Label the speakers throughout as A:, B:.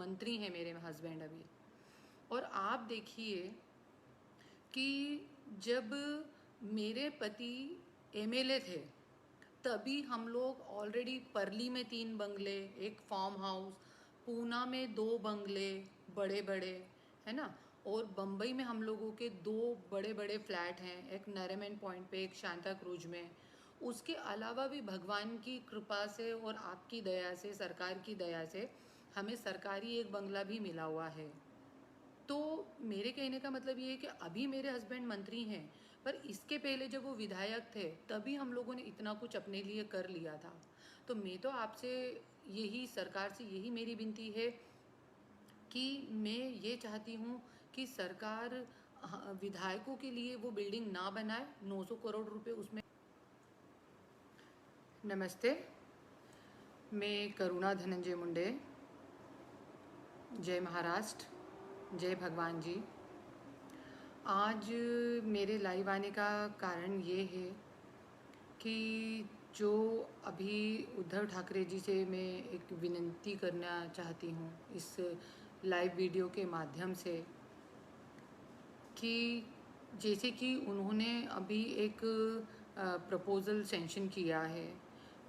A: मंत्री हैं मेरे हस्बैंड अभी। और आप देखिए कि जब मेरे पति एमएलए थे तभी हम लोग ऑलरेडी परली में 3 बंगले, एक फार्म हाउस, पूना में 2 बंगले बड़े बड़े, है ना, और बम्बई में हम लोगों के 2 बड़े बड़े फ्लैट हैं, एक नरीमन पॉइंट पे, एक शांता क्रूज में। उसके अलावा भी भगवान की कृपा से और आपकी दया से, सरकार की दया से हमें सरकारी एक बंगला भी मिला हुआ है। तो मेरे कहने का मतलब ये है कि अभी मेरे हस्बैंड मंत्री हैं, पर इसके पहले जब वो विधायक थे तभी हम लोगों ने इतना कुछ अपने लिए कर लिया था। तो मैं तो आपसे यही, सरकार से यही मेरी विनती है कि मैं ये चाहती हूँ कि सरकार विधायकों के लिए वो बिल्डिंग ना बनाए, 900 करोड़ रुपए उसमें। नमस्ते, मैं करुणा धनंजय मुंडे। जय महाराष्ट्र, जय भगवान जी। आज मेरे लाइव आने का कारण ये है कि जो अभी उद्धव ठाकरे जी से मैं एक विनती करना चाहती हूँ इस लाइव वीडियो के माध्यम से, कि जैसे कि उन्होंने अभी एक प्रपोज़ल सेंशन किया है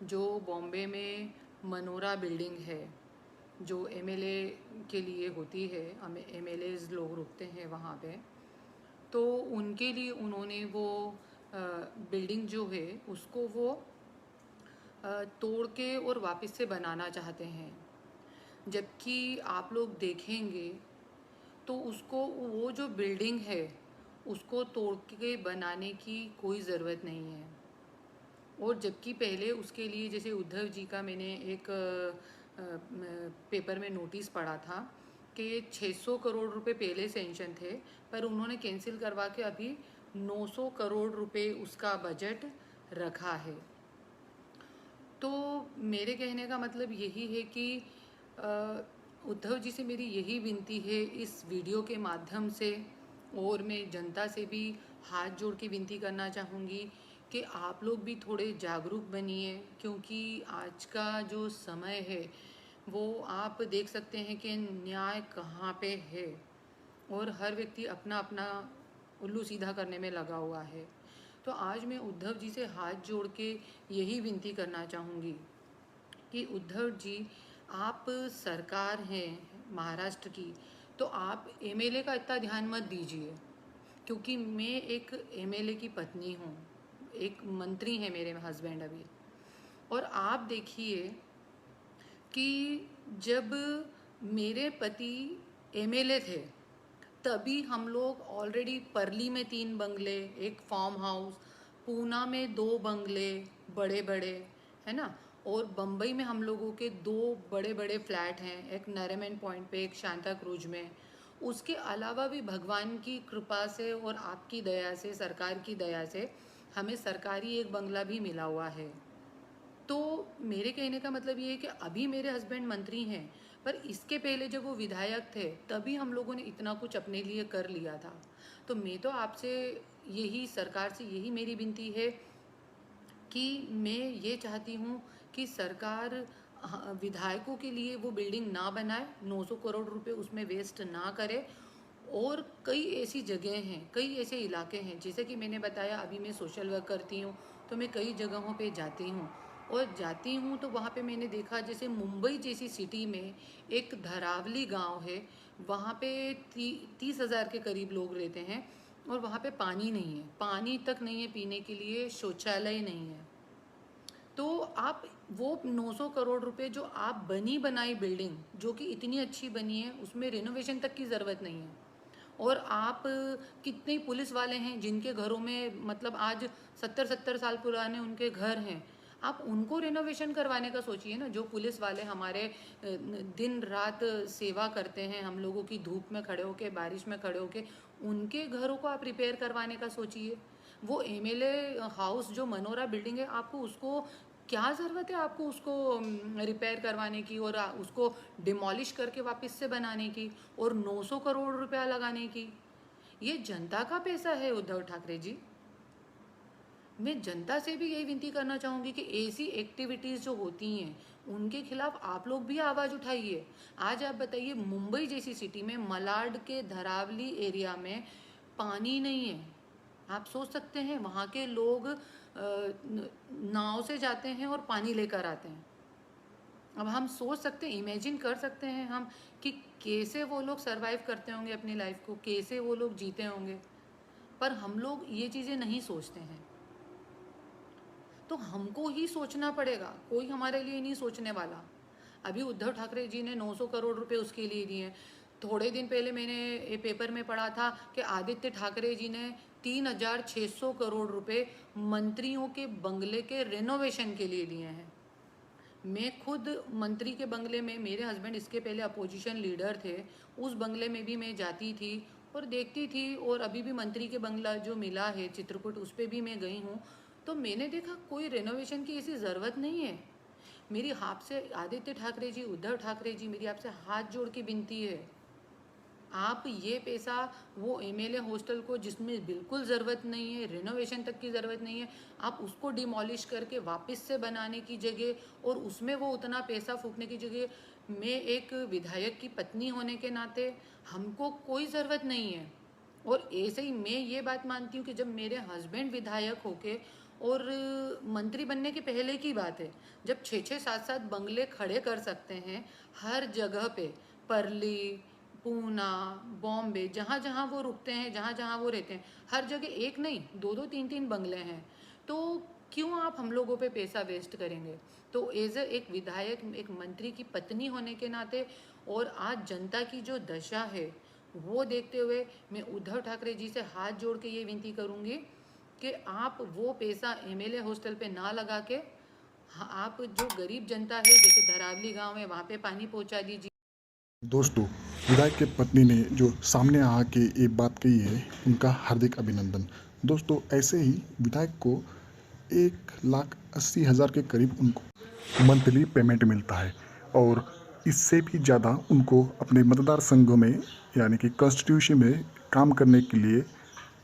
A: जो बॉम्बे में मनोरा बिल्डिंग है, जो एमएलए के लिए होती है, एमएलएज लोग रुकते हैं वहाँ पे। तो उनके लिए उन्होंने वो बिल्डिंग जो है उसको वो तोड़ के और वापस से बनाना चाहते हैं। जबकि आप लोग देखेंगे तो उसको, वो जो बिल्डिंग है उसको तोड़ के बनाने की कोई ज़रूरत नहीं है। और जबकि पहले उसके लिए, जैसे उद्धव जी का मैंने एक पेपर में नोटिस पढ़ा था कि 600 करोड़ रुपए पहले सेंशन थे, पर उन्होंने कैंसिल करवा के अभी 900 करोड़ रुपए उसका बजट रखा है। तो मेरे कहने का मतलब यही है कि उद्धव जी से मेरी यही विनती है इस वीडियो के माध्यम से, और मैं जनता से भी हाथ जोड़ के विनती करना चाहूँगी कि आप लोग भी थोड़े जागरूक बनिए, क्योंकि आज का जो समय है वो आप देख सकते हैं कि न्याय कहाँ पे है, और हर व्यक्ति अपना अपना उल्लू सीधा करने में लगा हुआ है। तो आज मैं उद्धव जी से हाथ जोड़ के यही विनती करना चाहूँगी कि उद्धव जी, आप सरकार हैं महाराष्ट्र की, तो आप एमएलए का इतना ध्यान मत दीजिए, क्योंकि मैं एक एमएलए की पत्नी हूँ, एक मंत्री हैं मेरे हस्बैंड अभी। और आप देखिए कि जब मेरे पति एमएलए थे तभी हम लोग ऑलरेडी परली में 3 बंगले, एक फार्म हाउस, पूना में 2 बंगले बड़े बड़े, है ना, और बम्बई में हम लोगों के 2 बड़े बड़े फ्लैट हैं, एक नरीमन पॉइंट पे, एक शांता क्रूज में। उसके अलावा भी भगवान की कृपा से और आपकी दया से, सरकार की दया से हमें सरकारी एक बंगला भी मिला हुआ है। तो मेरे कहने का मतलब ये है कि अभी मेरे हस्बैंड मंत्री हैं, पर इसके पहले जब वो विधायक थे तभी हम लोगों ने इतना कुछ अपने लिए कर लिया था। तो मैं तो आपसे यही, सरकार से यही मेरी विनती है कि मैं ये चाहती हूँ कि सरकार विधायकों के लिए वो बिल्डिंग ना बनाए, 900 करोड़ रुपए उसमें वेस्ट ना करे। और कई ऐसी जगह हैं, कई ऐसे इलाके हैं, जैसे कि मैंने बताया अभी मैं सोशल वर्क करती हूँ, तो मैं कई जगहों पे जाती हूँ, और जाती हूँ तो वहाँ पे मैंने देखा, जैसे मुंबई जैसी सिटी में एक धरावली गांव है, वहाँ पे 30,000 के करीब लोग रहते हैं, और वहाँ पे पानी नहीं है, पानी तक नहीं है पीने के लिए, शौचालय नहीं है। तो आप वो 900 करोड़ रुपए जो आप बनी बनाई बिल्डिंग, जो कि इतनी अच्छी बनी है, उसमें रिनोवेशन तक की ज़रूरत नहीं है। और आप कितने पुलिस वाले हैं जिनके घरों में, मतलब आज 70-70 साल पुराने उनके घर हैं, आप उनको रिनोवेशन करवाने का सोचिए ना। जो पुलिस वाले हमारे दिन रात सेवा करते हैं हम लोगों की, धूप में खड़े होके, बारिश में खड़े होके, उनके घरों को आप रिपेयर करवाने का सोचिए। वो एमएलए हाउस जो मनोरा बिल्डिंग है, आपको उसको क्या ज़रूरत है, आपको उसको रिपेयर करवाने की और उसको डिमोलिश करके वापस से बनाने की, और 900 करोड़ रुपया लगाने की? ये जनता का पैसा है उद्धव ठाकरे जी। मैं जनता से भी यही विनती करना चाहूँगी कि ऐसी एक्टिविटीज़ जो होती हैं उनके खिलाफ आप लोग भी आवाज़ उठाइए। आज आप बताइए, मुंबई जैसी सिटी में मलाड के धरावली एरिया में पानी नहीं है। आप सोच सकते हैं, वहाँ के लोग नाव से जाते हैं और पानी लेकर आते हैं। अब हम सोच सकते हैं, इमेजिन कर सकते हैं हम कि कैसे वो लोग सरवाइव करते होंगे अपनी लाइफ को, कैसे वो लोग जीते होंगे। पर हम लोग ये चीज़ें नहीं सोचते हैं। तो हमको ही सोचना पड़ेगा, कोई हमारे लिए नहीं सोचने वाला। अभी उद्धव ठाकरे जी ने 900 करोड़ रुपए उसके लिए दिए हैं। थोड़े दिन पहले मैंने पेपर में पढ़ा था कि आदित्य ठाकरे जी ने 3600 करोड़ रुपए मंत्रियों के बंगले के रेनोवेशन के लिए दिए हैं। मैं खुद मंत्री के बंगले में, मेरे हस्बैंड इसके पहले अपोजिशन लीडर थे, उस बंगले में भी मैं जाती थी और देखती थी। और अभी भी मंत्री के बंगला जो मिला है चित्रकूट, उस पर भी मैं गई हूँ। तो मैंने देखा कोई रेनोवेशन की ऐसी ज़रूरत नहीं है। मेरी आपसे आदित्य ठाकरे जी, उद्धव ठाकरे जी, मेरी आपसे हाथ जोड़ के विनती है, आप ये पैसा वो एमएलए हॉस्टल को, जिसमें बिल्कुल ज़रूरत नहीं है, रिनोवेशन तक की ज़रूरत नहीं है, आप उसको डिमोलिश करके वापस से बनाने की जगह और उसमें वो उतना पैसा फूकने की जगह, मैं एक विधायक की पत्नी होने के नाते हमको कोई ज़रूरत नहीं है। और ऐसे ही मैं ये बात मानती हूँ कि जब मेरे हस्बैंड विधायक होके, और मंत्री बनने के पहले की बात है, जब 6-6 7-7 बंगले खड़े कर सकते हैं हर जगह पे, परली, पूना, बॉम्बे, जहाँ जहाँ वो रुकते हैं, जहाँ जहाँ वो रहते हैं, हर जगह एक नहीं, 2-2 3-3 बंगले हैं। तो क्यों आप हम लोगों पे पैसा वेस्ट करेंगे? तो एज एक विधायक, एक मंत्री की पत्नी होने के नाते, और आज जनता की जो दशा है वो देखते हुए, मैं उद्धव ठाकरे जी से हाथ जोड़ के ये विनती करूँगी कि आप वो पैसा एमएलए हॉस्टल पे ना लगा के, आप जो गरीब जनता है, जैसे धरावली गांव है, वहाँ पे पानी पहुँचा दीजिए।
B: दोस्तों, विधायक की पत्नी ने जो सामने आके ये बात कही है, उनका हार्दिक अभिनंदन। दोस्तों, ऐसे ही विधायक को 1,80,000 के करीब उनको मंथली पेमेंट मिलता है और इससे भी ज़्यादा उनको अपने मतदार संघों में, यानी कि कॉन्स्टिट्यूंसी में काम करने के लिए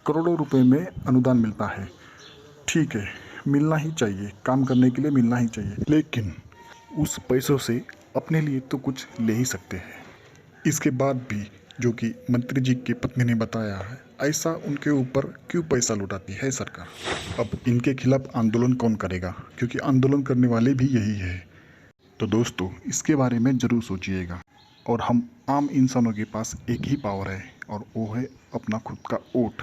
B: करोड़ों रुपए में अनुदान मिलता है। ठीक है, मिलना ही चाहिए, काम करने के लिए मिलना ही चाहिए, लेकिन उस पैसों से अपने लिए तो कुछ ले ही सकते हैं। इसके बाद भी, जो कि मंत्री जी की पत्नी ने बताया है, ऐसा उनके ऊपर क्यों पैसा लुटाती है सरकार? अब इनके खिलाफ आंदोलन कौन करेगा, क्योंकि आंदोलन करने वाले भी यही है। तो दोस्तों, इसके बारे में ज़रूर सोचिएगा। और हम आम इंसानों के पास एक ही पावर है, और वो है अपना खुद का वोट।